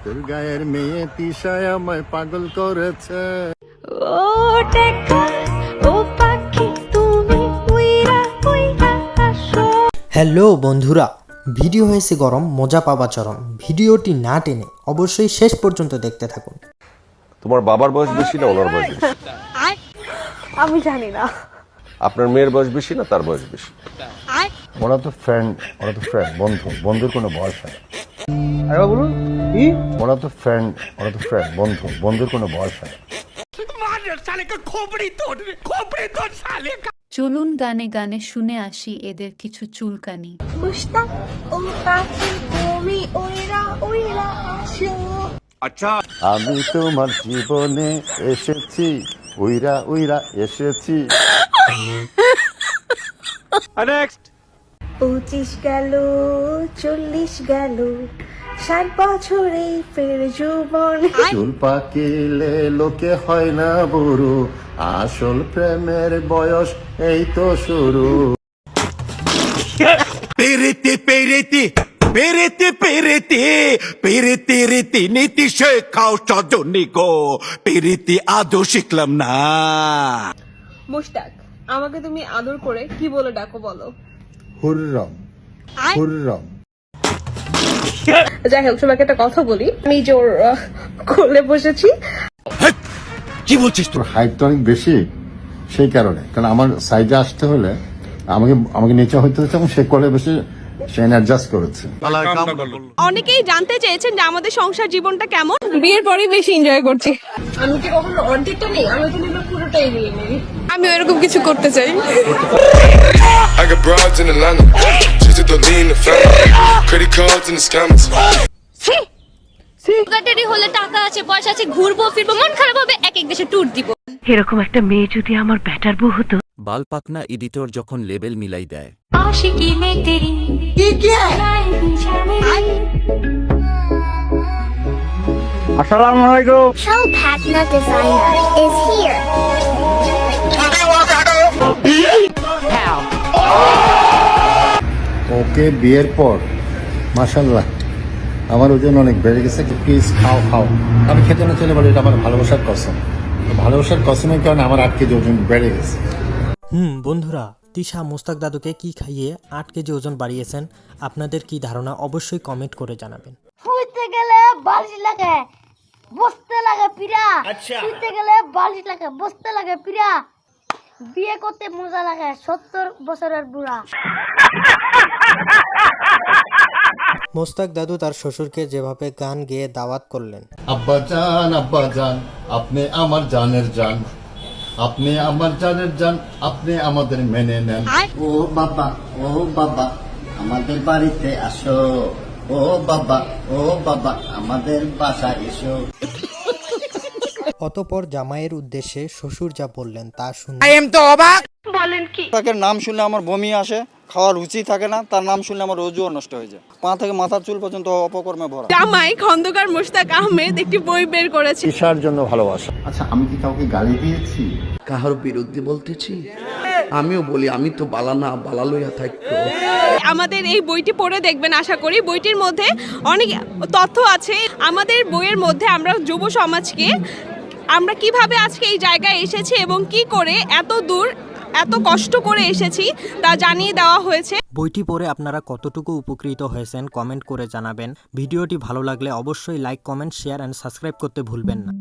তোর গায়ের মেয়ে তিশায় আমায় পাগল করেছে। ও দেখা ও পাখি তুমি উইরা উইরা আসো। হ্যালো বন্ধুরা, ভিডিও হয়েছে গরম, মজা পাবা চরম। ভিডিওটি না টেনে অবশ্যই শেষ পর্যন্ত দেখতে থাকুন। তোমার বাবার বয়স বেশি না ওনার বয়স বেশি? আমি জানি না। আপনার মেয়ের বয়স বেশি না তার বয়স বেশি? ওরা তো ফ্রেন্ড, বন্ধু, বন্ধুর কোনো বয়স হয় না। ওরা তো ফ্রেন্ড, বন্ধু, বন্ধুর কোনো বয়স হয় না। চলুন গানে গানে শুনে আসি এদের কিছু চুলকানি। মুস্তাক ও পাখি তুমি উইরা উইরা আসো। আমি তোমার জীবনে এসেছি, উইরা উইরা এসেছি। 25 গেল 40 গেল 60 বছরেই ফের যৌবন। চুল পাকিলে লোকে হয় না বুড়ো, আসল প্রেমের বয়স এই তো শুরু। পেরেতে পেরেতে পেরেতে পেরেতে পেরেতে রেতে নীতি শেখাও সজনী গো, পেরেতে আদৌ শিখলাম না। মুশতাক, আমাকে তুমি আদর করে কি বলে ডাকো বলো? হুররম, হুররম। যাই হোক, সবাইকে একটা কথা বলি, আমি জোর কোলে বসেছি। কি বলছিস তোর হাইট তো অনেক বেশি, সেই কারণে। কারণ আমার সাইজে আসতে হলে আমাকে নিচে হইতে হচ্ছে, এবং সে কোলে বসে সে অ্যাডজাস্ট করেছে। অনেকেই জানতে চেয়েছেন যে আমাদের সংসার জীবনটা কেমন। বিয়ের পরেই বেশি এনজয় করছি। আমি কি কখনো অর্ধেকটা নেই? আমি তো নিলে পুরোটাই নিয়ে নিই। আমি এরকম কিছু করতে চাই। I got broads in Atlanta, just to lean the family, credit cards and the scammers. সুগারডেডি হলে টাকা আছে, পয়সা আছে, ঘুরবো ফিরবো, মন খারাপ হবে এক এক দেশে ট্যুর দিব। এরকম একটা মেয়ে যদি আমার ব্যাটার বউ হতো। বালপাকনা এডিটর যখন লেবেল মিলাই দেয়। আশিকি মে তেরি Shell Patna Designer is here. ওকে বিয়ের পর মাশাআল্লাহ আমার ওজন অনেক বেড়ে গেছে। প্লিজ খাও খাও। আমি খেতে না চলে বলি, এটা আমার ভালোবাসার কসম। ভালোবাসার কসমের কারণে আমার 8 কেজি ওজন বেড়ে গেছে। বন্ধুরা, তিশা মুস্তাক দাদুকে কি খাইয়ে 8 কেজি ওজন বাড়িয়েছেন, আপনাদের কি ধারণা অবশ্যই কমেন্ট করে জানাবেন। শুইতে গেলে বালিশ লাগে, বসতে লাগে পিরা। শুইতে গেলে বালিশ লাগে, বসতে লাগে পিরা। বিয়ে করতে মজা লাগে 70 বছরের বুড়া। মুস্তাক দাদু তার শ্বশুরকে যেভাবে গান গেয়ে দাওয়াত করলেন। আব্বা জান, আপনি আমার জানের জান, আপনি আমার জানের জান, আপনি আমাদের মেনে নেন। ও বাবা আমাদের বাড়িতে আসো, ও বাবা আমাদের বাসায় এসো। অতঃপর জামাইয়ের উদ্দেশ্যে শ্বশুর যা বললেন তা শুনে তাকে নাম শুনলে আমার বমি আসে, খাওয়ার রুচি থাকে না। তার নাম শুনলে আমার রোজও নষ্ট হয়ে যায়। পা থেকে মাথার চুল পর্যন্ত অপকর্মে ভরা। জামাই খন্দকার মুশতাক আহমেদ একটি বই বের করেছে। ঈশার জন্য ভালোবাসা। আচ্ছা, আমি কি কাউকে গালি দিয়েছি? কাহার বিরুদ্ধে বলতেছি? আমিও বলি আমি তো বালানা বালা লইয়া থাকতো। আমাদের এই বইটি পড়ে দেখবেন, আশা করি বইটির মধ্যে অনেক তথ্য আছে। আমাদের বইয়ের মধ্যে আমরা যুব সমাজকে আমরা কিভাবে আজকে এই জায়গায় এসেছি এবং কি করে এত দূর এত কষ্ট করে এসেছি তা জানিয়ে দেওয়া হয়েছে। বইটি পড়ে আপনারা কতটুকু উপকৃত হয়েছেন কমেন্ট করে জানাবেন। ভিডিওটি ভালো লাগলে অবশ্যই like, comment, share and subscribe করতে ভুলবেন না।